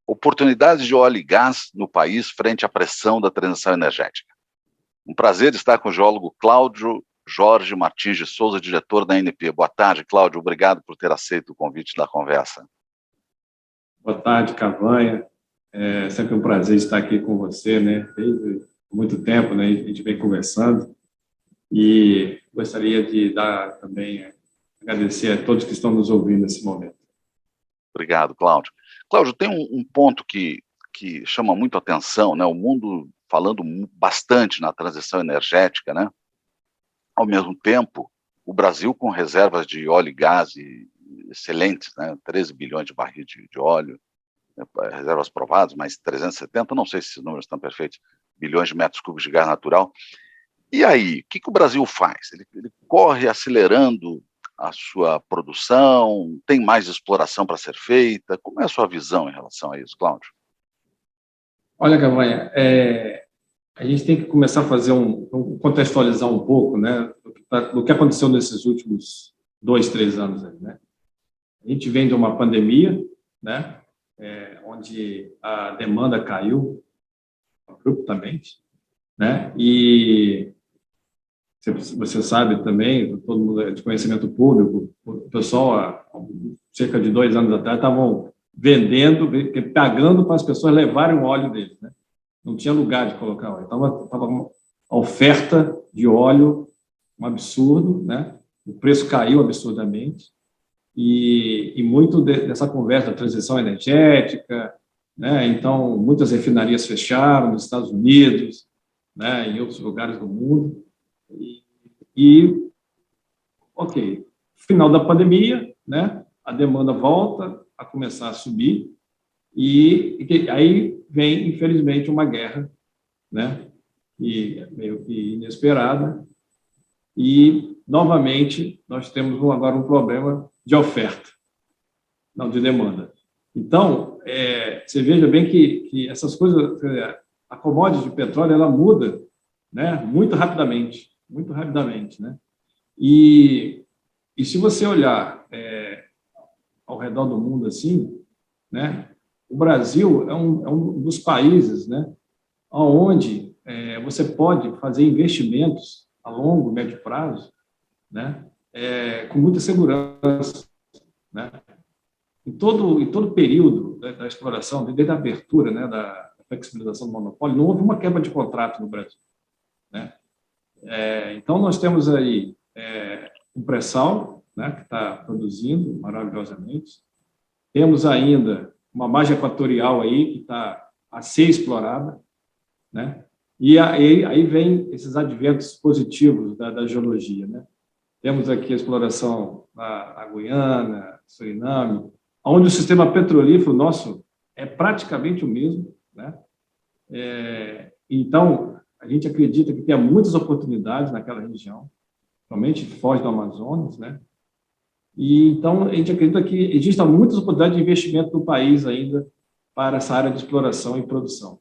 Oportunidades de óleo e gás no país frente à pressão da transição energética. Um prazer estar com o geólogo Cláudio Jorge Martins de Souza, diretor da ANP. Boa tarde, Cláudio. Obrigado por ter aceito o convite da conversa. Boa tarde, Cavanha. É sempre um prazer estar aqui com você, né? Desde muito tempo, né? A gente vem conversando e gostaria de dar também, agradecer a todos que estão nos ouvindo nesse momento. Obrigado, Cláudio. Cláudio, tem um ponto que chama muito a atenção, né? O mundo falando bastante na transição energética, né? Ao mesmo tempo, o Brasil com reservas de óleo e gás excelentes, né? 13 bilhões de barris de óleo, reservas provadas, mais 370, não sei se esses números estão perfeitos, bilhões de metros cúbicos de gás natural. E aí, o que o Brasil faz? Ele corre acelerando a sua produção, tem mais exploração para ser feita? Como é a sua visão em relação a isso, Cláudio? Olha, Cavanha, a gente tem que começar a fazer contextualizar um pouco, né, do que aconteceu nesses últimos 2, 3 anos aí, né? A gente vem de uma pandemia, né, onde a demanda caiu abruptamente, né? E você sabe também, todo mundo é de conhecimento público, o pessoal, há cerca de 2 anos atrás, estavam pagando para as pessoas levarem o óleo deles, né? Não tinha lugar de colocar óleo. Estava uma oferta de óleo um absurdo, né? O preço caiu absurdamente e muito dessa conversa da transição energética, né? Então, muitas refinarias fecharam nos Estados Unidos, né? Em outros lugares do mundo. Ok, final da pandemia, né? A demanda volta a começar a subir e aí vem, infelizmente, uma guerra, né? E meio que inesperada. E, novamente, nós temos agora um problema de oferta, não de demanda. Então, você veja bem que essas coisas, a commodity de petróleo, ela muda, né? Muito rapidamente, né? E se você olhar ao redor do mundo assim, né? O Brasil é um dos países, né, onde você pode fazer investimentos a longo, médio prazo, né, com muita segurança, né? Em todo período da exploração, desde a abertura, né, da flexibilização do monopólio, não houve uma quebra de contrato no Brasil, né? Então, nós temos aí um pré-sal, né, que está produzindo maravilhosamente. Temos ainda uma margem equatorial aí que está a ser explorada, né? E aí vem esses adventos positivos da geologia, né? Temos aqui a exploração na Guiana, Suriname, onde o sistema petrolífero nosso é praticamente o mesmo, né? Então, a gente acredita que tem muitas oportunidades naquela região, somente foge do Amazonas, né? E então a gente acredita que existem muitas oportunidades de investimento no país ainda para essa área de exploração e produção.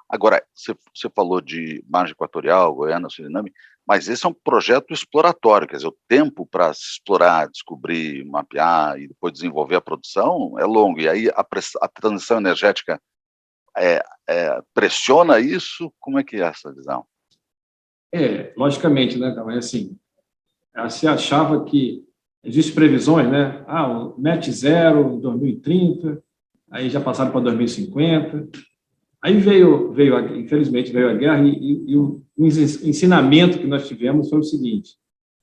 Agora, você falou de margem equatorial, Guiana, Suriname, mas esse é um projeto exploratório, quer dizer, o tempo para se explorar, descobrir, mapear e depois desenvolver a produção é longo, e aí a transição energética pressiona isso? Como é que é essa visão? Logicamente, né, Carol? Assim, se achava que existem previsões, né? O net zero em 2030, aí já passaram para 2050. Aí infelizmente, veio a guerra e o ensinamento que nós tivemos foi o seguinte: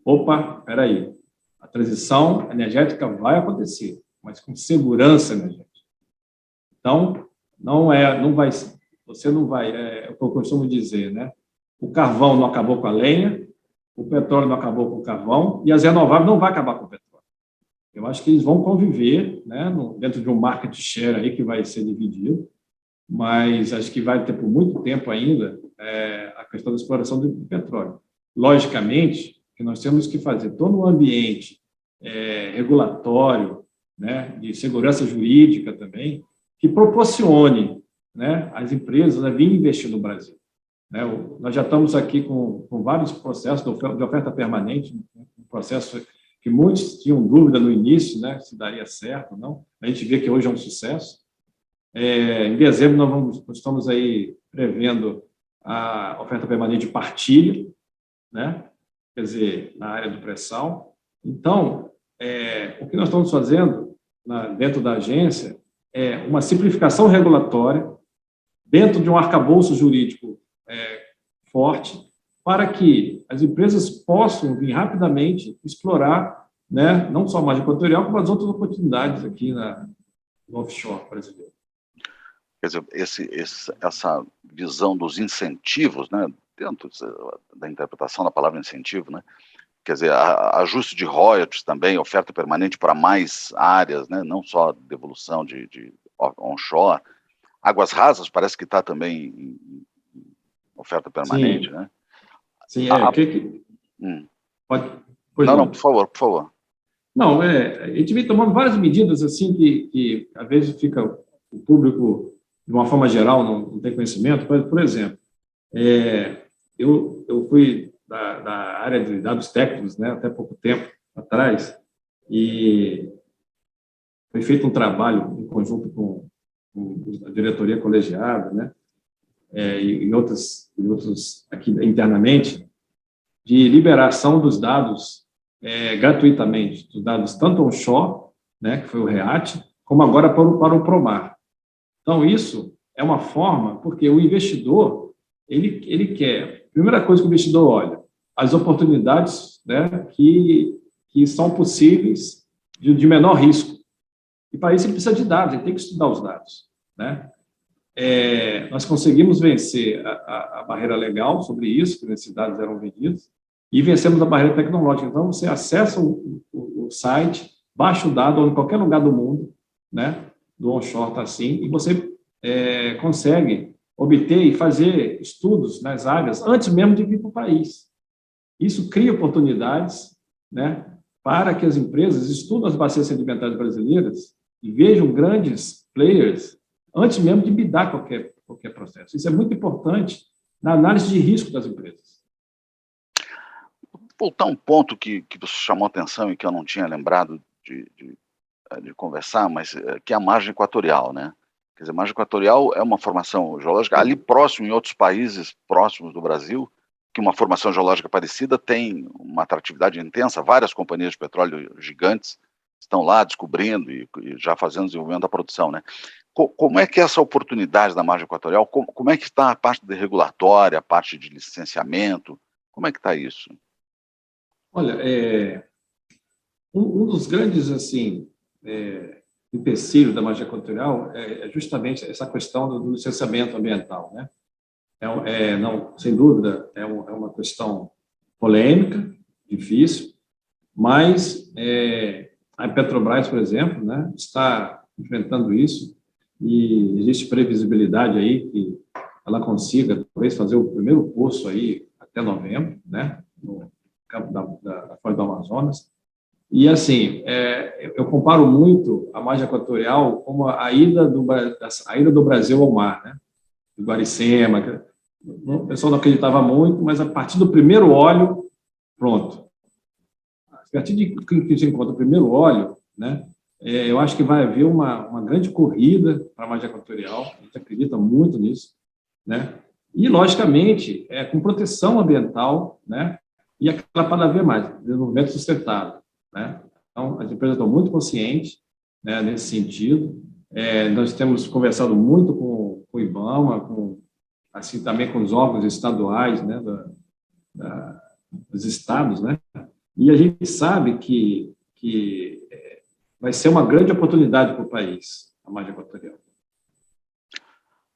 opa, espera aí, a transição energética vai acontecer, mas com segurança energética. Então, você não vai, é o que eu costumo dizer, né? O carvão não acabou com a lenha, o petróleo não acabou com o carvão e as renováveis não vai acabar com o petróleo. Eu acho que eles vão conviver, né, dentro de um market share aí que vai ser dividido, mas acho que vai ter por muito tempo ainda a questão da exploração do petróleo. Logicamente, que nós temos que fazer todo um ambiente regulatório, né, de segurança jurídica também, que proporcione, né, às empresas a vir investir no Brasil. Né? Nós já estamos aqui com vários processos de oferta permanente, um processo que muitos tinham dúvida no início, né, se daria certo ou não. A gente vê que hoje é um sucesso, Em dezembro, nós estamos aí prevendo a oferta permanente de partilha, né? Quer dizer, na área do pré-sal. Então, o que nós estamos fazendo dentro da agência é uma simplificação regulatória dentro de um arcabouço jurídico forte, para que as empresas possam vir rapidamente explorar, né, não só a margem equatorial, como as outras oportunidades aqui no offshore brasileiro. Quer dizer, essa visão dos incentivos, né, dentro da interpretação da palavra incentivo, né, quer dizer, ajuste de royalties também, oferta permanente para mais áreas, né, não só devolução de onshore. Águas rasas parece que está também em oferta permanente, Sim. né? Sim, pode. Pois não, por favor, por favor. Não, a gente vem tomando várias medidas assim que às vezes fica o público, de uma forma geral, não tem conhecimento. Por exemplo, eu fui da área de dados técnicos, né, até pouco tempo atrás, e foi feito um trabalho em conjunto com a diretoria colegiada, né, e outros aqui internamente, de liberação dos dados gratuitamente, dos dados tanto onshore, né, que foi o REAT, como agora para o PROMAR. Então, isso é uma forma, porque o investidor, ele quer, primeira coisa que o investidor olha, as oportunidades, né, que são possíveis de menor risco. E para isso ele precisa de dados, ele tem que estudar os dados, né? Nós conseguimos vencer a barreira legal sobre isso, que esses dados eram vendidos, e vencemos a barreira tecnológica. Então, você acessa o site, baixa o dado em qualquer lugar do mundo, né? Do onshore está assim, e você consegue obter e fazer estudos nas áreas antes mesmo de vir para o país. Isso cria oportunidades, né? Para que as empresas estudem as bacias sedimentares brasileiras e vejam grandes players antes mesmo de bidar qualquer processo. Isso é muito importante na análise de risco das empresas. Voltar um ponto que você chamou a atenção e que eu não tinha lembrado de conversar, mas que é a margem equatorial, né? Quer dizer, a margem equatorial é uma formação geológica ali próximo, em outros países próximos do Brasil, que uma formação geológica parecida tem uma atratividade intensa, várias companhias de petróleo gigantes estão lá descobrindo e já fazendo desenvolvimento da produção, né? Como é que é essa oportunidade da margem equatorial? Como é que está a parte de regulatória, a parte de licenciamento? Como é que está isso? Olha, um dos grandes assim empecilhos da margem equatorial é justamente essa questão do licenciamento ambiental, né? Não, sem dúvida, é uma questão polêmica, difícil, mas a Petrobras, por exemplo, né, está enfrentando isso e existe previsibilidade aí que ela consiga talvez fazer o primeiro poço aí até novembro, né, no campo da Foz do Amazonas. E assim, eu comparo muito a margem equatorial como a ida do Brasil ao mar, né, do Guaricema. O pessoal não acreditava muito, mas a partir do primeiro óleo, pronto. A partir de que a gente encontra o primeiro óleo, né, eu acho que vai haver uma grande corrida para a margem equatorial, a gente acredita muito nisso, né, e, logicamente, com proteção ambiental, né, e aquela palavra mais, desenvolvimento sustentável, né. Então, as empresas estão muito conscientes, né, nesse sentido. Nós temos conversado muito com o IBAMA, assim também com os órgãos estaduais, né, dos estados, né, e a gente sabe que vai ser uma grande oportunidade para o país, a margem equatorial.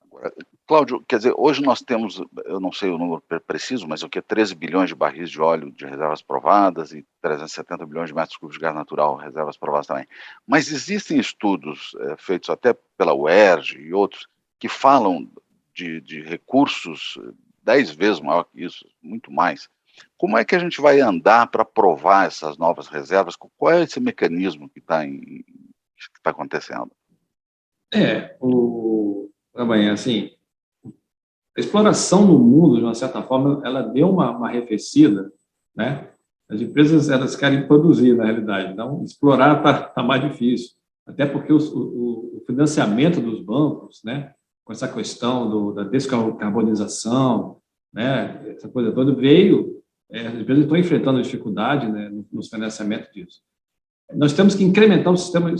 Agora, Cláudio, quer dizer, hoje nós temos, eu não sei o número preciso, mas o que é 13 bilhões de barris de óleo de reservas provadas e 370 bilhões de metros cúbicos de gás natural, reservas provadas também. Mas existem estudos feitos até pela UERJ e outros que falam de recursos 10 vezes maior que isso, muito mais. Como é que a gente vai andar para provar essas novas reservas? Qual é esse mecanismo que está acontecendo? Assim, a exploração no mundo, de uma certa forma, ela deu uma arrefecida, né? As empresas, elas querem produzir, na realidade. Então, explorar está mais difícil. até porque o financiamento dos bancos, né, com essa questão da descarbonização, né, essa coisa toda veio, as empresas estão enfrentando dificuldade, né, nos financiamentos disso. Nós temos que incrementar o sistema,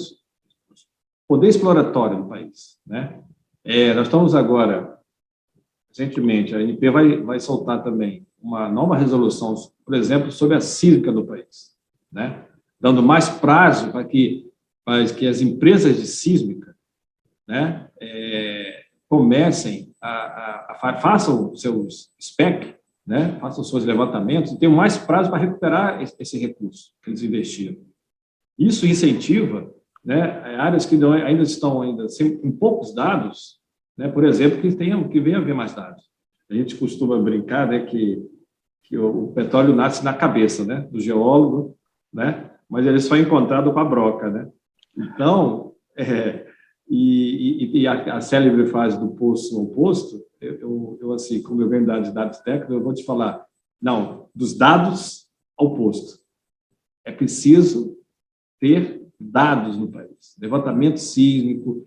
poder exploratório no país, né? Nós estamos agora, recentemente, a ANP vai soltar também uma nova resolução, por exemplo, sobre a sísmica do país, né? Dando mais prazo para que as empresas de sísmica, né, comecem façam seus SPEC, né, façam seus levantamentos e tenham mais prazo para recuperar esse recurso que eles investiram. Isso incentiva, né, áreas que ainda estão com poucos dados, né, por exemplo, que venha a haver mais dados. A gente costuma brincar, né, que o petróleo nasce na cabeça, né, do geólogo, né, mas ele só é encontrado com a broca, né? Então, a célebre frase do poço ao posto, eu assim, como eu venho de dados técnicos, eu vou te falar, não, dos dados ao posto. É preciso ter dados no país. Levantamento sísmico,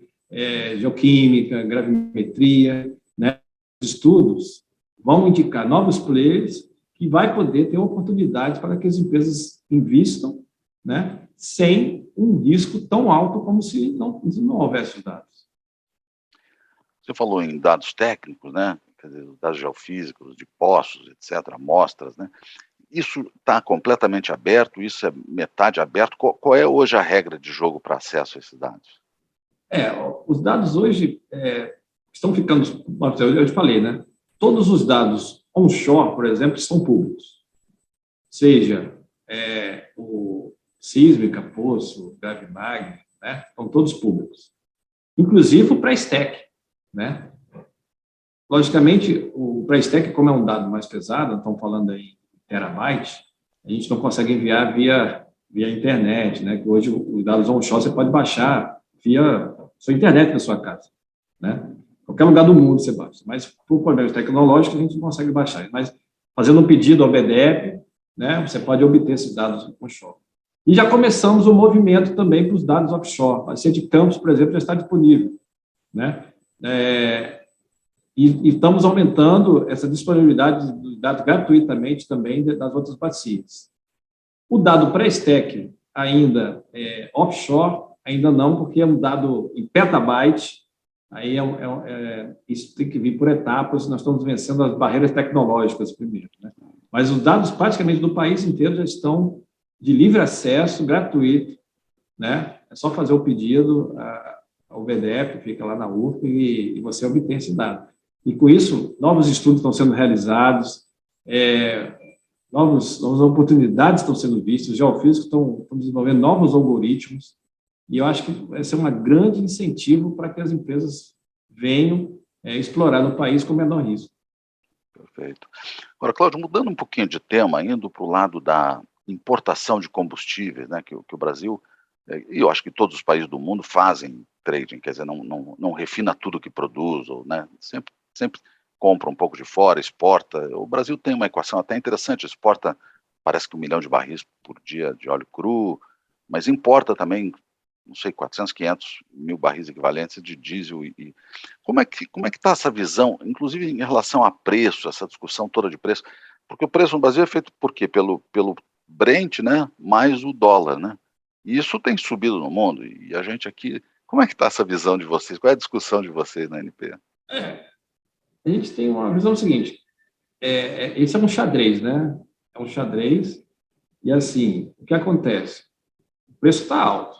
geoquímica, gravimetria, né? Estudos vão indicar novos players que vai poder ter oportunidades para que as empresas invistam, né, sem um risco tão alto como se não houvesse dados. Você falou em dados técnicos, né? Quer dizer, dados geofísicos, de poços, etc., amostras, né? Isso está completamente aberto? Isso é metade aberto? Qual é hoje a regra de jogo para acesso a esses dados? Os dados hoje estão ficando... Eu te falei, né? Todos os dados onshore, por exemplo, são públicos. Seja o sísmica, poço, gravimag, né? São todos públicos. Inclusive o pré-stack, né? Logicamente, o pré-stack, como é um dado mais pesado, estamos falando aí terabyte, a gente não consegue enviar via internet, né? Que hoje os dados onshore você pode baixar via sua internet na sua casa, né? Qualquer lugar do mundo você baixa. Mas por problemas tecnológicos a gente não consegue baixar. Mas fazendo um pedido ao BDEP, né? Você pode obter esses dados onshore. E já começamos o movimento também para os dados offshore. A Ciência de Campos, por exemplo, já está disponível, né? E estamos aumentando essa disponibilidade de dados gratuitamente também das outras bacias. O dado pré-stack ainda offshore, ainda não, porque é um dado em petabyte, aí isso tem que vir por etapas, nós estamos vencendo as barreiras tecnológicas primeiro, né? Mas os dados praticamente do país inteiro já estão de livre acesso, gratuito, né? É só fazer o pedido ao BDEP, fica lá na UFP, e você obtém esse dado. E, com isso, novos estudos estão sendo realizados, novas oportunidades estão sendo vistas, os geofísicos estão desenvolvendo novos algoritmos, e eu acho que vai ser um grande incentivo para que as empresas venham explorar no país com menor risco. Perfeito. Agora, Cláudio, mudando um pouquinho de tema, indo para o lado da importação de combustíveis, né, que o Brasil, e eu acho que todos os países do mundo fazem trading, quer dizer, não refina tudo que produz, ou, né, sempre compra um pouco de fora, exporta. O Brasil tem uma equação até interessante, exporta, parece que 1 milhão de barris por dia de óleo cru, mas importa também, não sei, 400, 500 mil barris equivalentes de diesel. Como é que está essa visão, inclusive em relação a preço, essa discussão toda de preço? Porque o preço no Brasil é feito por quê? Pelo Brent, né, mais o dólar, né? E isso tem subido no mundo, e a gente aqui... Como é que está essa visão de vocês? Qual é a discussão de vocês na ANP? A gente tem uma visão seguinte, esse é um xadrez, né? É um xadrez, e assim, o que acontece? O preço está alto,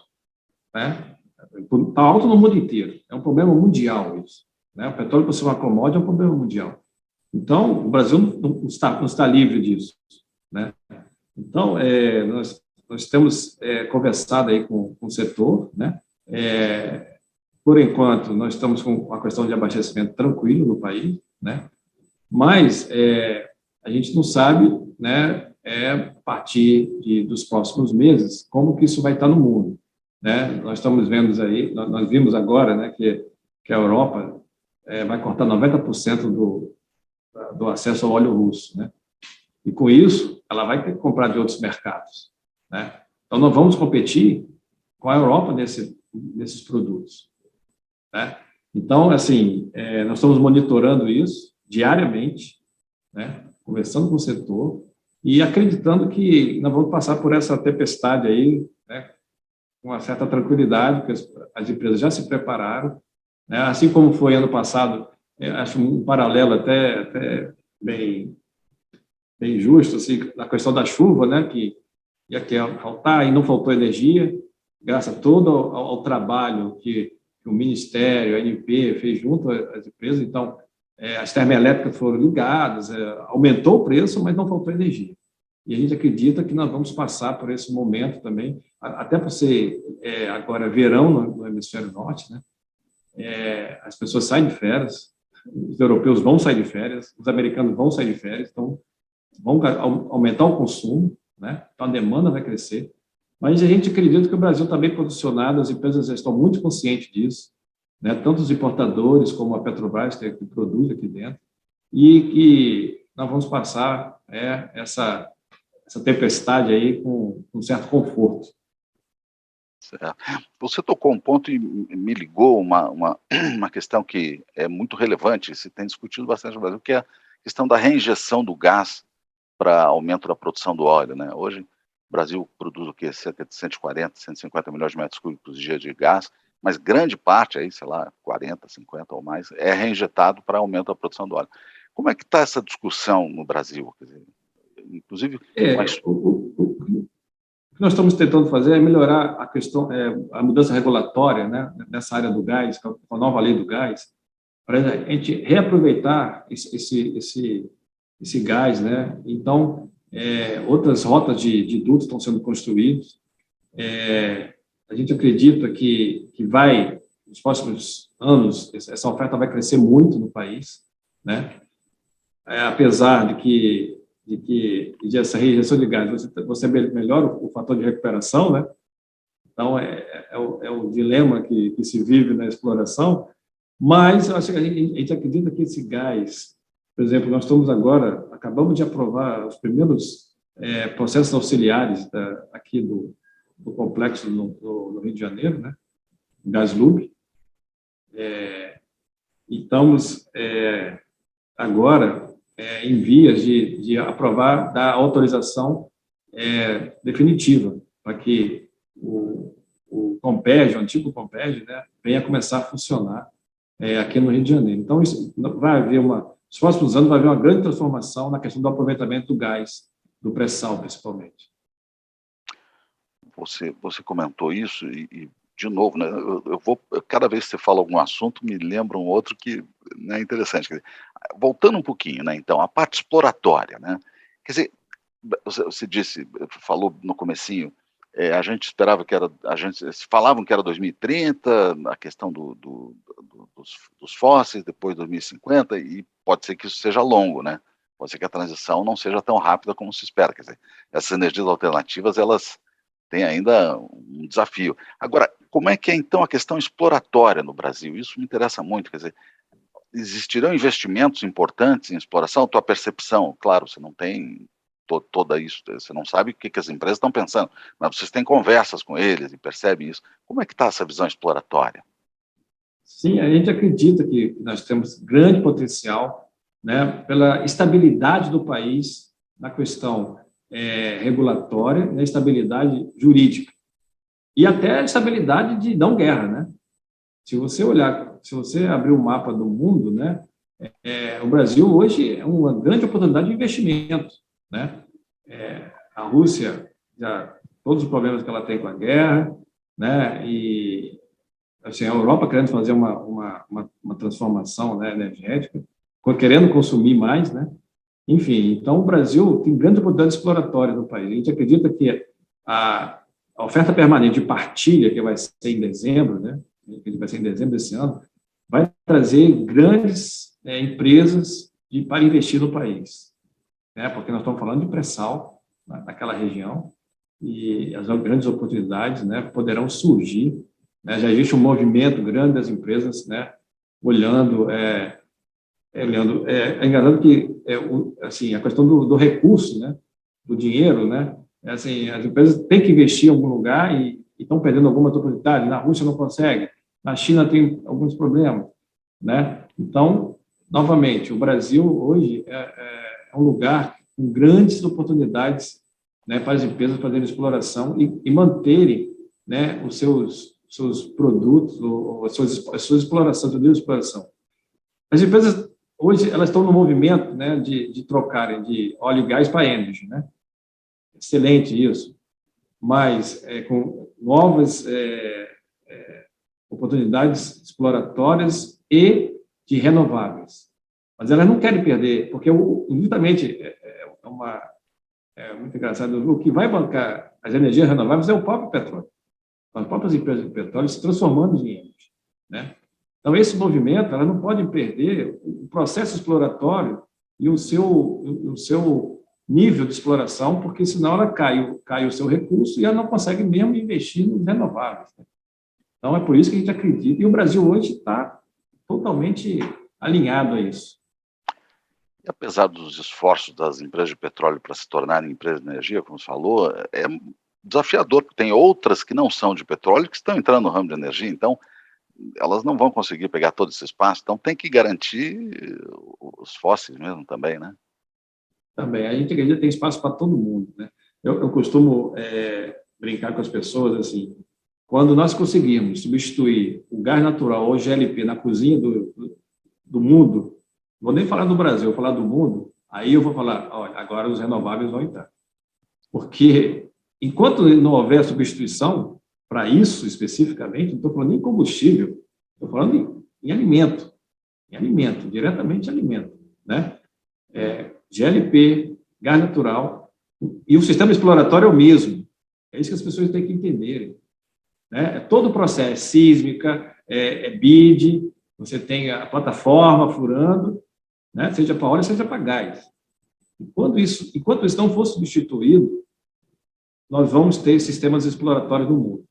né? Está alto no mundo inteiro, é um problema mundial isso, né? O petróleo, por ser uma commodity, é um problema mundial. Então, o Brasil não está livre disso, né? Então, nós temos conversado aí com o setor, né? Por enquanto, nós estamos com a questão de abastecimento tranquilo no país, né? Mas a gente não sabe, né, a partir dos próximos meses, como que isso vai estar no mundo, né? Nós estamos vendo aí, nós vimos agora, né, que a Europa vai cortar 90% do acesso ao óleo russo, né? E, com isso, ela vai ter que comprar de outros mercados, né? Então, nós vamos competir com a Europa nesses produtos, né? Então, assim, nós estamos monitorando isso diariamente, né? Conversando com o setor e acreditando que nós vamos passar por essa tempestade aí, né? Com uma certa tranquilidade, porque as empresas já se prepararam, né? Assim como foi ano passado, acho um paralelo até bem justo, assim, na questão da chuva, né? Que ia faltar e não faltou energia, graças todo ao trabalho que o Ministério, a ANP fez junto às empresas. Então, as termoelétricas foram ligadas, aumentou o preço, mas não faltou energia. E a gente acredita que nós vamos passar por esse momento também, até por ser agora verão no hemisfério norte, né? As pessoas saem de férias, os europeus vão sair de férias, os americanos vão sair de férias, então vão aumentar o consumo, né? Então a demanda vai crescer. Mas a gente acredita que o Brasil está bem posicionado, as empresas já estão muito conscientes disso, né? Tanto os importadores como a Petrobras, que produz aqui dentro, e que nós vamos passar essa tempestade aí com um certo conforto. Certo. Você tocou um ponto e me ligou uma questão que é muito relevante, se tem discutido bastante no Brasil, que é a questão da reinjeção do gás para aumento da produção do óleo, né? Hoje, o Brasil produz o quê? Cerca de 140, 150 milhões de metros cúbicos dia de gás, mas grande parte, aí, sei lá, 40, 50 ou mais, é reinjetado para aumento da produção do óleo. Como é que está essa discussão no Brasil? Quer dizer, inclusive... O que nós estamos tentando fazer é melhorar a questão, a mudança regulatória, né, nessa área do gás, com a nova lei do gás, para a gente reaproveitar esse gás, né? Então, outras rotas de dutos estão sendo construídas. A gente acredita que nos próximos anos, essa oferta vai crescer muito no país, né? Apesar de essa rejeição de gás, você melhora o fator de recuperação, né? Então, é o dilema que se vive na exploração, mas eu acho que a gente acredita que esse gás, por exemplo, nós acabamos de aprovar os primeiros processos auxiliares aqui do complexo no Rio de Janeiro, né? GasLub. E estamos agora em vias de aprovar, dar autorização definitiva para que o Compeg, o antigo Compeg, né, venha começar a funcionar aqui no Rio de Janeiro. Então, isso vai haver nos próximos anos vai haver uma grande transformação na questão do aproveitamento do gás, do pré-sal, principalmente. Você comentou isso e de novo, né, cada vez que você fala algum assunto, me lembra um outro que, né, é interessante. Quer dizer, voltando um pouquinho, né, então, a parte exploratória, né? Quer dizer, você falou no comecinho, a gente esperava falavam que era 2030, a questão dos fósseis, depois 2050, e pode ser que isso seja longo, né? Pode ser que a transição não seja tão rápida como se espera. Quer dizer, essas energias alternativas, elas têm ainda um desafio. Agora, como é que é, então, a questão exploratória no Brasil? Isso me interessa muito, quer dizer, existirão investimentos importantes em exploração? Tua percepção, claro, você não tem toda isso, você não sabe o que as empresas estão pensando, mas vocês têm conversas com eles e percebem isso. Como é que está essa visão exploratória? Sim, a gente acredita que nós temos grande potencial, né, pela estabilidade do país na questão regulatória, na estabilidade jurídica e até a estabilidade de não guerra, né? Se você abrir o mapa do mundo, né, o Brasil hoje é uma grande oportunidade de investimento, né? A Rússia, todos os problemas que ela tem com a guerra, né, e assim, a Europa querendo fazer uma transformação, né, energética, querendo consumir mais, né? Enfim, então o Brasil tem grande oportunidade exploratória no país. A gente acredita que a oferta permanente de partilha, que vai ser em dezembro, né? Que vai ser em dezembro desse ano, vai trazer grandes empresas para investir no país, né? Porque nós estamos falando de pré-sal naquela região e as grandes oportunidades, né, poderão surgir, né? Já existe um movimento grande das empresas, né, olhando. É engraçado que assim, a questão do recurso, né, do dinheiro, né, assim, as empresas têm que investir em algum lugar e estão perdendo algumas oportunidades. Na Rússia não consegue, na China tem alguns problemas, né? Então, novamente, o Brasil hoje é um lugar com grandes oportunidades, né, para as empresas fazerem exploração e manterem, né, os seus produtos, ou as suas explorações, de exploração. As empresas hoje elas estão no movimento, né, de trocarem de óleo e gás para energy, né? Excelente isso, mas com novas oportunidades exploratórias e de renováveis. Mas elas não querem perder, porque justamente é muito engraçado, o que vai bancar as energias renováveis é o próprio petróleo. As próprias empresas de petróleo se transformando em energia, né? Então, esse movimento, ela não pode perder o processo exploratório e o seu nível de exploração, porque senão ela cai o seu recurso e ela não consegue mesmo investir nos renováveis, né? Então, é por isso que a gente acredita. E o Brasil hoje está totalmente alinhado a isso. E apesar dos esforços das empresas de petróleo para se tornarem empresas de energia, como você falou, é desafiador, porque tem outras que não são de petróleo que estão entrando no ramo de energia, então elas não vão conseguir pegar todo esse espaço, então tem que garantir os fósseis mesmo também, né? Também, a gente acredita que tem espaço para todo mundo, né? Eu costumo brincar com as pessoas assim, quando nós conseguirmos substituir o gás natural ou o GLP na cozinha do mundo, não vou nem falar do Brasil, vou falar do mundo, aí eu vou falar, olha, agora os renováveis vão entrar. Porque enquanto não houver substituição para isso especificamente, não estou falando nem em combustível, estou falando em alimento, diretamente alimento, né? GLP, gás natural, e o sistema exploratório é o mesmo. É isso que as pessoas têm que entenderem, né? Todo o processo, sísmica, BID, você tem a plataforma furando, né? Seja para óleo, seja para gás. Enquanto isso não for substituído, nós vamos ter sistemas exploratórios no mundo.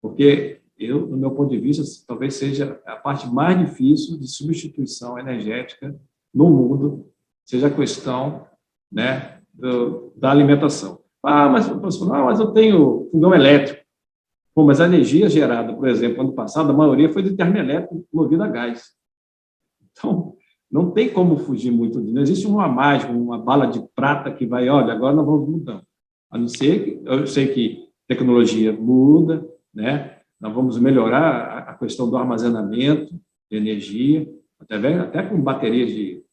Porque no meu ponto de vista, talvez seja a parte mais difícil de substituição energética no mundo, seja a questão, né, da alimentação. Mas eu tenho fogão elétrico. Bom, mas a energia gerada, por exemplo, ano passado, a maioria foi de termoelétrico movido a gás. Então, não tem como fugir muito disso. Não existe uma mágica, uma bala de prata que vai, olha, agora nós vamos mudando. A não ser que, eu sei que tecnologia muda, né? Nós vamos melhorar a questão do armazenamento de energia, até com baterias de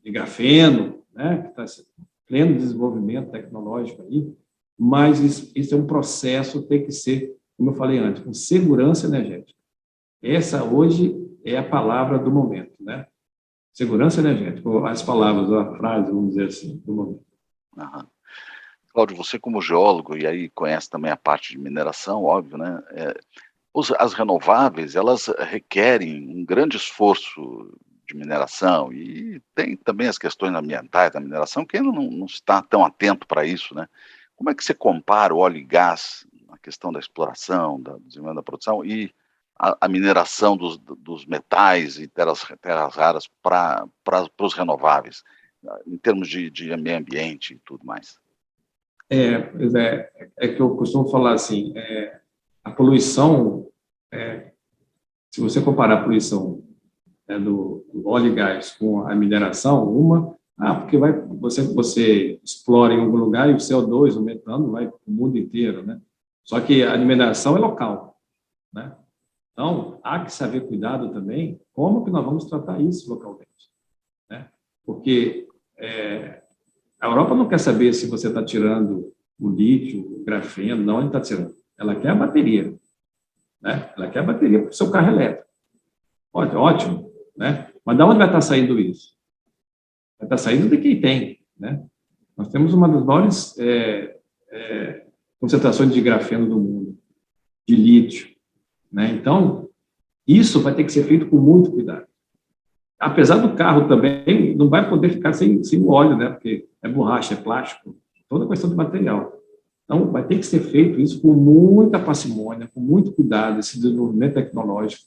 grafeno, né? Que está pleno desenvolvimento tecnológico aí, mas isso é um processo, tem que ser, como eu falei antes, com segurança energética. Essa hoje é a palavra do momento, né? Segurança energética, ou as palavras, ou a frase, vamos dizer assim, do momento. Aham. Cláudio, você como geólogo, e aí conhece também a parte de mineração, óbvio, né? As renováveis, elas requerem um grande esforço de mineração e tem também as questões ambientais da mineração, que ainda não está tão atento para isso, né? Como é que você compara o óleo e gás, a questão da exploração, do desenvolvimento da produção e a mineração dos metais e terras raras para os renováveis, em termos de meio ambiente e tudo mais? Que eu costumo falar assim, a poluição, se você comparar a poluição do óleo e gás com a mineração, porque você explora em algum lugar e o CO2, o metano, vai para o mundo inteiro, né? Só que a mineração é local, né? Então, há que saber cuidado também como que nós vamos tratar isso localmente, né? Porque a Europa não quer saber se você está tirando o lítio, o grafeno, não, ele está tirando. Ela quer a bateria, né? Ela quer a bateria para o seu carro elétrico. Ótimo, né? Mas de onde vai estar saindo isso? Vai estar saindo de quem tem, né? Nós temos uma das maiores concentrações de grafeno do mundo, de lítio, né? Então, isso vai ter que ser feito com muito cuidado. Apesar do carro também, não vai poder ficar sem o óleo, né? Porque é borracha, é plástico, toda questão de material. Então, vai ter que ser feito isso com muita parcimônia, com muito cuidado, esse desenvolvimento tecnológico.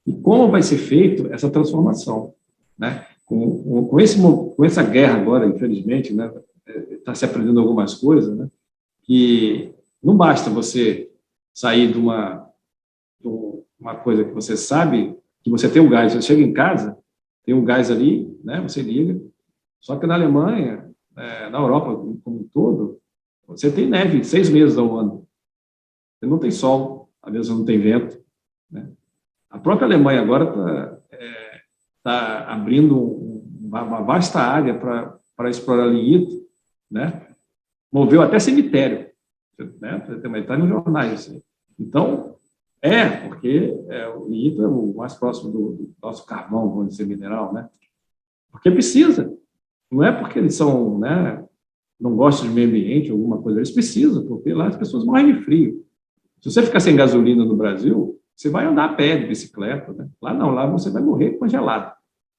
E como vai ser feito essa transformação, né? Com essa guerra agora, infelizmente, né? Está se aprendendo algumas coisas, né? Que não basta você sair de uma coisa que você sabe que você tem o gás, você chega em casa, tem um gás ali, né, você liga, só que na Alemanha, na Europa como um todo, você tem neve 6 meses ao ano, você não tem sol, às vezes não tem vento, né? A própria Alemanha agora está abrindo uma vasta área para explorar lignito, né? Moveu até cemitério, né? Está nos jornais. Então, porque o lignito é o mais próximo do nosso carvão, vamos dizer, mineral, né? Porque precisa. Não é porque eles são, né, não gostam de meio ambiente, alguma coisa, eles precisam, porque lá as pessoas morrem de frio. Se você ficar sem gasolina no Brasil, você vai andar a pé, de bicicleta, né? Lá não, lá você vai morrer congelado.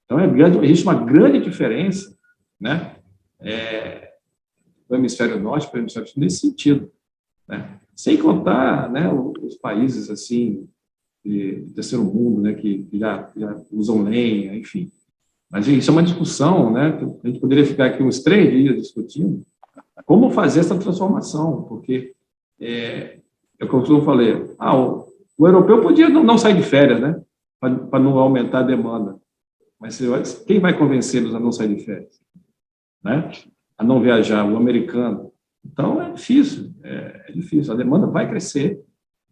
Então, existe uma grande diferença, né, do hemisfério norte para o hemisfério sul nesse sentido, né? Sem contar, né, os países assim de terceiro mundo, né, que já usam lenha, enfim. Mas isso é uma discussão, né, que a gente poderia ficar aqui uns 3 dias discutindo como fazer essa transformação, porque como eu falei, o europeu podia não sair de férias, né, para não aumentar a demanda, mas quem vai convencê-los a não sair de férias, né, a não viajar, o americano? Então é difícil, a demanda vai crescer,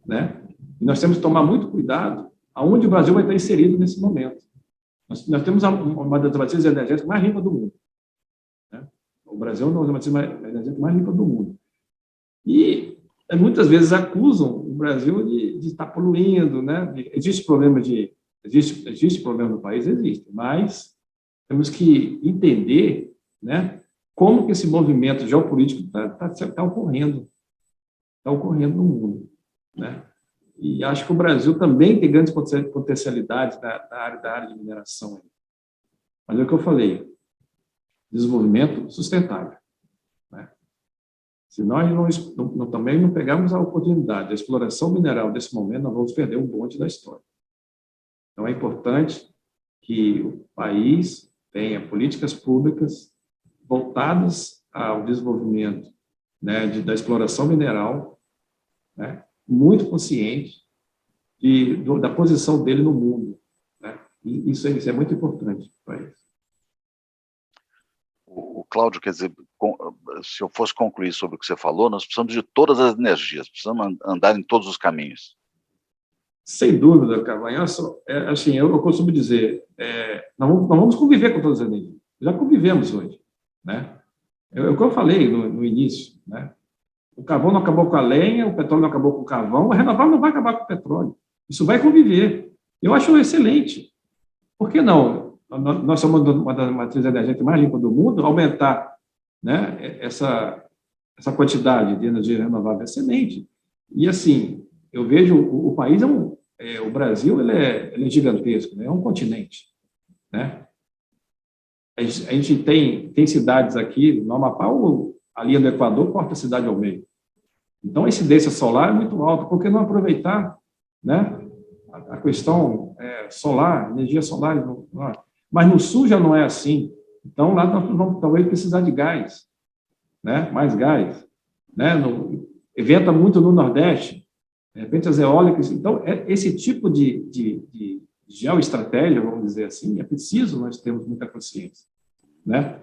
né, e nós temos que tomar muito cuidado aonde o Brasil vai estar inserido nesse momento. Nós temos uma das matrizes energéticas mais limpas do mundo, né? O Brasil é uma das matrizes energéticas mais limpas do mundo. E muitas vezes acusam o Brasil de estar poluindo, né? Existe problema no país? Existe, mas temos que entender, né, como que esse movimento geopolítico está ocorrendo no mundo, né? E acho que o Brasil também tem grandes potencialidades da área de mineração. Mas é o que eu falei, desenvolvimento sustentável, né? Se nós também não pegarmos a oportunidade da exploração mineral desse momento, nós vamos perder um bonde da história. Então, é importante que o país tenha políticas públicas voltadas ao desenvolvimento, né, da exploração mineral, né, muito consciente da posição dele no mundo, né? E isso é muito importante para ele. O Cláudio, quer dizer, se eu fosse concluir sobre o que você falou, nós precisamos de todas as energias, precisamos andar em todos os caminhos. Sem dúvida, Cavanhaço, assim, eu costumo dizer, nós vamos conviver com todas as energias. Já convivemos hoje, né? O que eu falei no início, né? O carvão não acabou com a lenha, o petróleo não acabou com o carvão, o renovável não vai acabar com o petróleo. Isso vai conviver. Eu acho excelente. Por que não? Nós somos uma das matrizes energéticas mais limpas do mundo, aumentar, né, essa quantidade de energia renovável é excelente. E, assim, eu vejo o país, o Brasil, ele é gigantesco, né? É um continente, né? A gente tem cidades aqui, no Amapá, a linha do Equador corta a cidade ao meio. Então, a incidência solar é muito alta. Por que não aproveitar, né, a questão solar, energia solar? Mas no sul já não é assim. Então, lá nós vamos talvez precisar de gás, né, mais gás, né? Venta muito no Nordeste, de repente as eólicas. Então, esse tipo de geoestratégia, vamos dizer assim, é preciso nós termos muita consciência, né?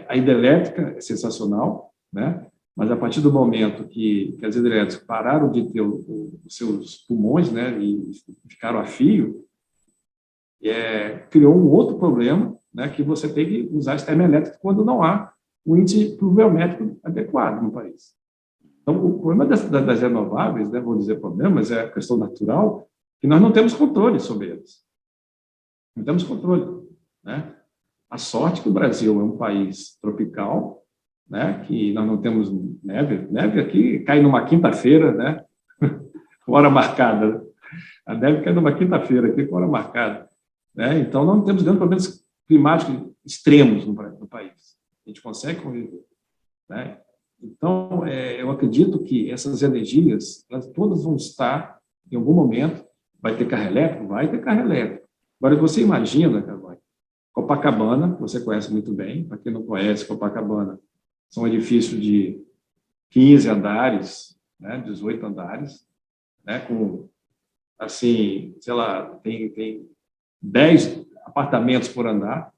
A hidrelétrica é sensacional, né? Mas a partir do momento que as hidrelétricas pararam de ter os seus pulmões, né, e ficaram a fio, criou um outro problema, né, que você tem que usar as termoelétricas quando não há um índice pluviométrico adequado no país. Então, o problema das renováveis, né, vou dizer problemas, é a questão natural, que nós não temos controle sobre eles. Não temos controle, né? A sorte que o Brasil é um país tropical, né, que nós não temos neve. Neve aqui cai numa quinta-feira, né, com hora marcada. A neve cai numa quinta-feira aqui com hora marcada, né? Então, nós não temos grandes problemas climáticos extremos no país. A gente consegue conviver, né? Então, eu acredito que essas energias, elas todas vão estar, em algum momento, vai ter carro elétrico? Vai ter carro elétrico. Agora, você imagina, Carvalho, Copacabana, você conhece muito bem, para quem não conhece, Copacabana são edifícios de 15 andares, né, 18 andares, né, com, assim, sei lá, tem 10 apartamentos por andar.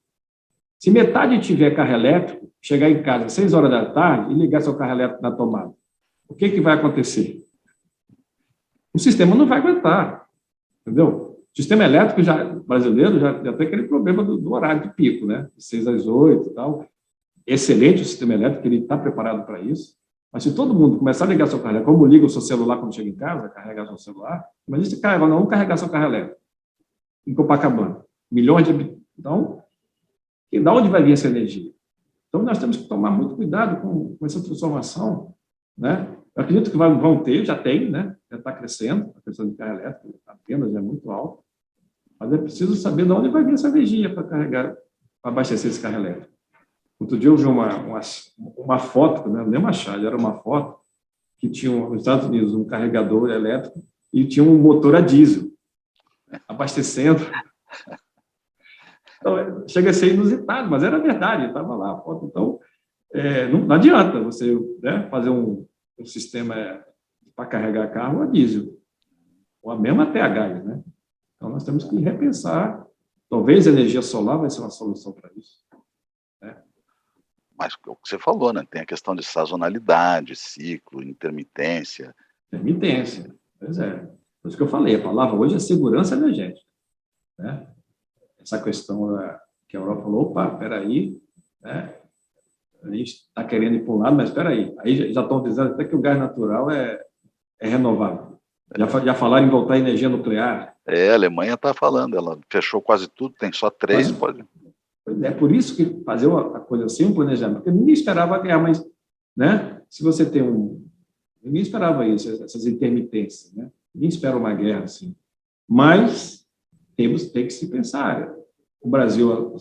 Se metade tiver carro elétrico, chegar em casa às 6 horas da tarde e ligar seu carro elétrico na tomada, o que vai acontecer? O sistema não vai aguentar, entendeu? O sistema elétrico brasileiro já tem aquele problema do horário de pico, né? De 6 às 8 e tal. Excelente o sistema elétrico, ele está preparado para isso. Mas se todo mundo começar a ligar seu carro elétrico, como liga o seu celular quando chega em casa, carregar seu celular, imagina se carregar, não carregar seu carro elétrico em Copacabana. Milhões de habitantes. Então, e de onde vai vir essa energia? Então, nós temos que tomar muito cuidado com essa transformação, né? Eu acredito que vão ter, já tem, né? Já está crescendo, a questão de carro elétrico, apenas já é muito alta, mas é preciso saber de onde vai vir essa energia para carregar, para abastecer esse carro elétrico. Outro dia eu vi uma foto, né? Nem uma chave, era uma foto que tinha nos Estados Unidos um carregador elétrico e tinha um motor a diesel abastecendo. Então, chega a ser inusitado, mas era verdade, estava lá a foto. Então, não adianta você, né, fazer um sistema para carregar carro a diesel, ou mesmo até a gás, né? Então, nós temos que repensar. Talvez a energia solar vai ser uma solução para isso, né? Mas o que você falou, né? Tem a questão de sazonalidade, ciclo, intermitência. Intermitência, pois é. Por isso que eu falei, a palavra hoje é segurança energética, né? Essa questão que a Europa falou, opa, espera aí, né? A gente está querendo ir para um lado, mas espera aí. Aí já estão dizendo até que o gás natural é renovável. Já falaram em voltar à energia nuclear. A Alemanha está falando, ela fechou quase tudo, tem só 3, pode... É por isso que fazer a coisa assim, um planejamento, porque ninguém esperava a guerra, mas, né, se você tem ninguém esperava isso, essas intermitências, né? Ninguém espera uma guerra assim. Mas tem que se pensar. O Brasil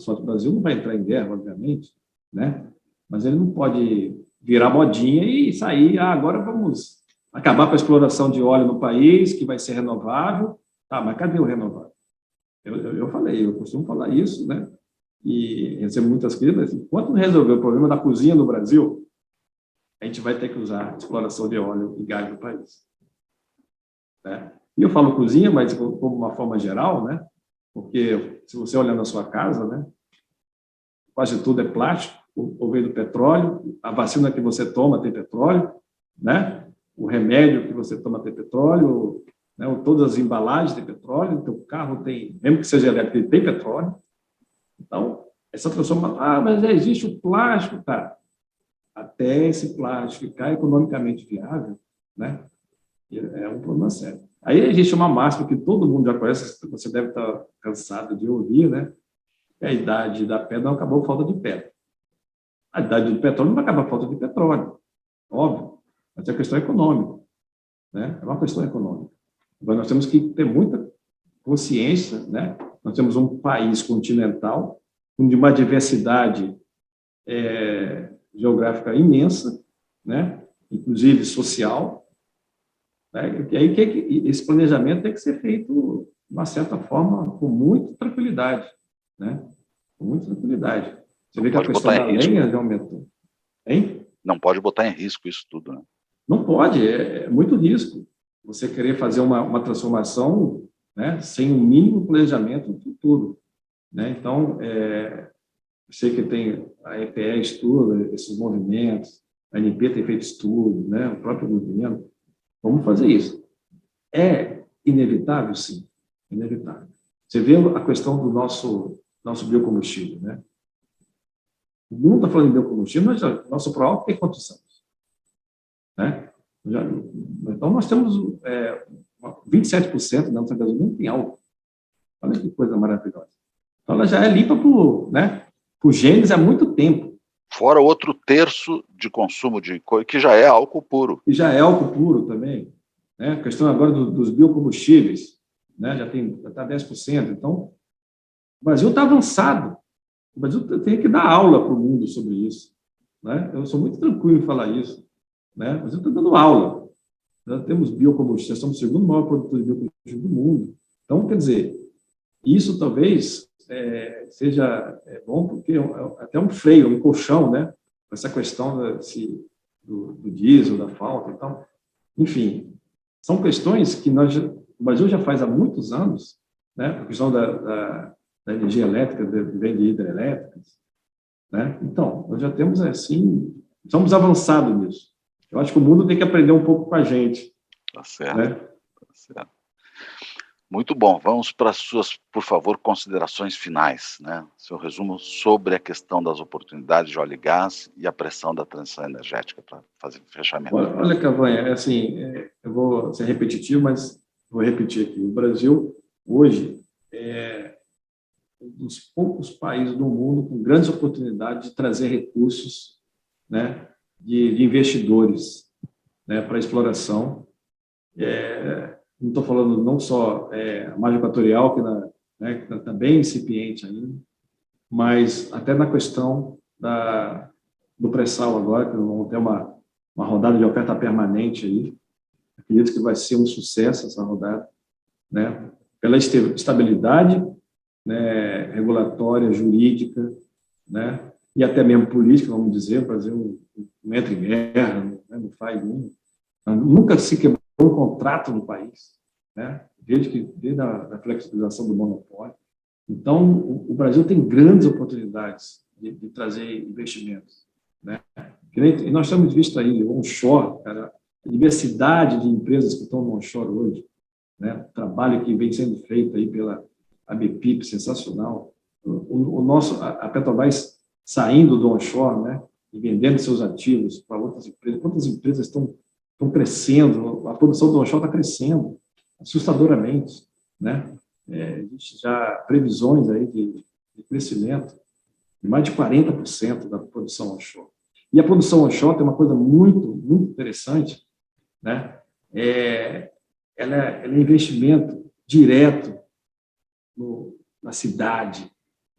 não vai entrar em guerra, obviamente, né? Mas ele não pode virar modinha e sair, agora vamos acabar com a exploração de óleo no país, que vai ser renovável. Tá, mas cadê o renovável? Eu costumo falar isso, né? E recebo muitas críticas. Enquanto não resolver o problema da cozinha no Brasil, a gente vai ter que usar a exploração de óleo e gás no país, né? E eu falo cozinha, mas como uma forma geral, né? Porque se você olhar na sua casa, né, quase tudo é plástico, ou vem do petróleo, a vacina que você toma tem petróleo, né? O remédio que você toma tem petróleo, né? Todas as embalagens têm petróleo, o teu carro tem, mesmo que seja elétrico, tem petróleo. Então, essa transformação, mas já existe o plástico, tá? Até esse plástico ficar economicamente viável, né? É um problema sério. Aí existe uma máxima que todo mundo já conhece, você deve estar cansado de ouvir, né? A idade da pedra não acabou por falta de pedra. A idade do petróleo não vai acabar por falta de petróleo, óbvio, mas é questão econômica, né? É uma questão econômica. Mas nós temos que ter muita consciência, né? Nós temos um país continental, com uma diversidade geográfica imensa, né? Inclusive social, né? E aí esse planejamento tem que ser feito, de uma certa forma, com muita tranquilidade, né? Com muita tranquilidade. Você vê que a questão da lenha já aumentou. Hein? Não pode botar em risco isso tudo, né? Não pode, é muito risco. Você querer fazer uma transformação, né, sem um mínimo planejamento no futuro, né? Então, eu sei que a EPE estuda esses movimentos, a ANP tem feito estudo, né, o próprio governo. Vamos fazer isso. É inevitável? Sim, inevitável. Você vê a questão do nosso biocombustível, né? O mundo está falando de biocombustível, mas nosso pró tem quantos anos? Né? Então, nós temos 27% da nossa gasolina em álcool. Olha que coisa maravilhosa. Então, ela já é limpa por genes há muito tempo. Fora outro terço de consumo que já é álcool puro. E já é álcool puro também, né? A questão agora dos biocombustíveis, né? Já está 10%. Então, o Brasil está avançado. O Brasil tem que dar aula para o mundo sobre isso, né? Eu sou muito tranquilo em falar isso, né? O Brasil está dando aula. Nós temos biocombustíveis, somos o segundo maior produtor de biocombustível do mundo. Então, quer dizer, isso talvez seja bom, porque até um freio, um colchão, né? Essa questão do diesel, da falta e tal. Enfim, são questões que o Brasil já faz há muitos anos, né? A questão da energia elétrica, vem de hidrelétricas, né? Então, nós já temos, assim, estamos avançados nisso. Eu acho que o mundo tem que aprender um pouco com a gente. Tá certo, né? tá certo. Muito bom. Vamos para as suas, por favor, considerações finais, né? Seu resumo sobre a questão das oportunidades de óleo e gás e a pressão da transição energética para fazer fechamento. Olha, Cavanha, assim, eu vou ser repetitivo, mas vou repetir aqui. O Brasil, hoje, é um dos poucos países do mundo com grandes oportunidades de trazer recursos, né, de investidores, né, para exploração. Não estou falando não só a margem equatorial, que está bem incipiente ainda, mas até na questão do pré-sal agora, que vamos ter uma rodada de oferta permanente aí. Acredito que vai ser um sucesso essa rodada, né? Pela estabilidade, né, regulatória, jurídica, né, e até mesmo política, vamos dizer. O Brasil não entra em guerra, né, não faz nunca se quebrou um contrato no país, né, desde a flexibilização do monopólio. Então, o Brasil tem grandes oportunidades de trazer investimentos, né? E nós temos visto aí o onshore, cara, a diversidade de empresas que estão no onshore hoje, né? O trabalho que vem sendo feito aí pela ABPIP, sensacional. A Petrobras saindo do onshore, né? E vendendo seus ativos para outras empresas. Quantas empresas estão crescendo? A produção do onshore está crescendo assustadoramente, né? Existe já previsões aí de crescimento de mais de 40% da produção onshore. E a produção onshore tem uma coisa muito, muito interessante, né? Ela é investimento direto na cidade,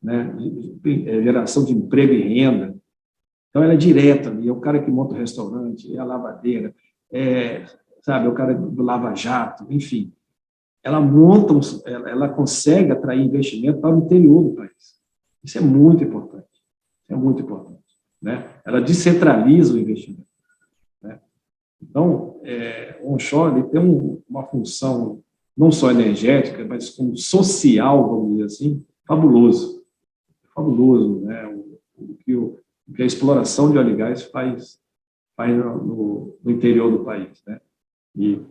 né? Geração de emprego e renda. Então, ela é direta ali. É o cara que monta o restaurante, é a lavadeira, sabe, é o cara do lava-jato, enfim. Ela consegue atrair investimento para o interior do país. Isso é muito importante. É muito importante, né? Ela descentraliza o investimento, né? Então, o onshore ele tem uma função não só energética, mas como social, vamos dizer assim, fabuloso. Fabuloso, né? O que a exploração de óleo e gás faz no interior do país, né? E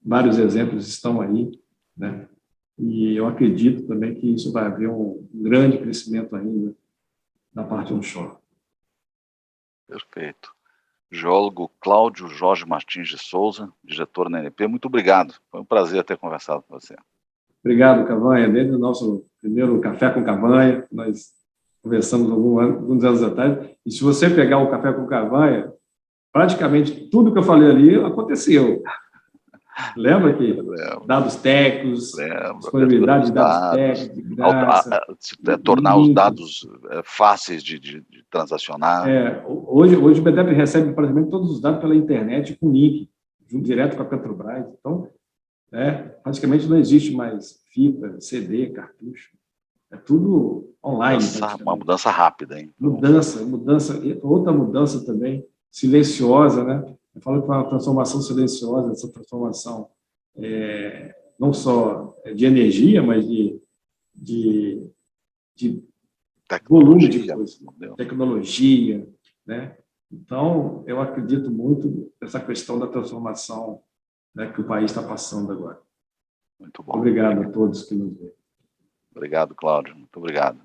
vários exemplos estão aí, né? E eu acredito também que isso vai haver um grande crescimento ainda na parte onshore. Perfeito. Geólogo Cláudio Jorge Martins de Souza, diretor na ANP, muito obrigado. Foi um prazer ter conversado com você. Obrigado, Cavanha. Desde o nosso primeiro Café com Cavanha, nós conversamos alguns anos atrás, e se você pegar o Café com Cavanha, praticamente tudo que eu falei ali aconteceu. Lembra que dados técnicos, disponibilidade de dados técnicos, de graça. Tornar os dados fáceis de transacionar. Hoje o BDEP recebe praticamente todos os dados pela internet com link, direto com a Petrobras. Então, praticamente não existe mais fita, CD, cartucho. É tudo online. Uma mudança rápida, hein? Mudança. Outra mudança também, silenciosa, né? Eu falo que é uma transformação silenciosa, essa transformação não só de energia, mas de volume de coisa, tecnologia, né? Então, eu acredito muito nessa questão da transformação, né, que o país está passando agora. Muito bom. Obrigado a todos que nos veem. Obrigado, Cláudio. Muito obrigado.